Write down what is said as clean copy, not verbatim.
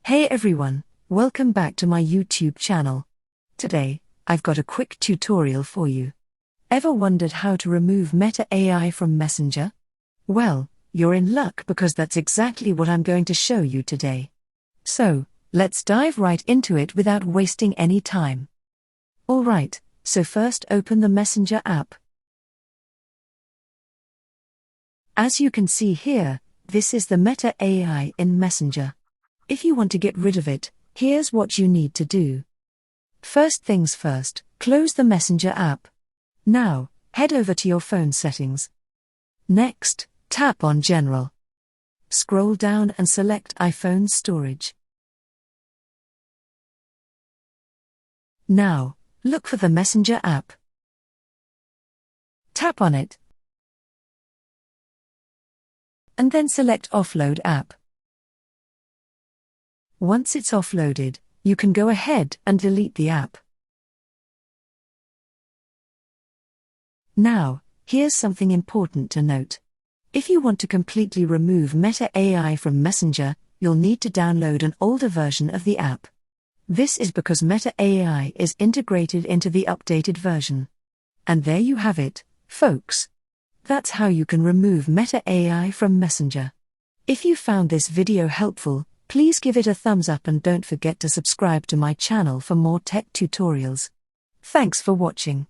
Hey everyone, welcome back to my YouTube channel. Today, I've got a quick tutorial for you. Ever wondered how to remove Meta AI from Messenger? Well, you're in luck because that's exactly what I'm going to show you today. So, let's dive right into it without wasting any time. Alright, so first open the Messenger app. As you can see here, this is the Meta AI in Messenger. If you want to get rid of it, here's what you need to do. First things first, close the Messenger app. Now, head over to your phone settings. Next, tap on General. Scroll down and select iPhone storage. Now, look for the Messenger app. Tap on it. And then select Offload app. Once it's offloaded, you can go ahead and delete the app. Now, here's something important to note. If you want to completely remove Meta AI from Messenger, you'll need to download an older version of the app. This is because Meta AI is integrated into the updated version. And there you have it, folks. That's how you can remove Meta AI from Messenger. If you found this video helpful, please give it a thumbs up and don't forget to subscribe to my channel for more tech tutorials. Thanks for watching.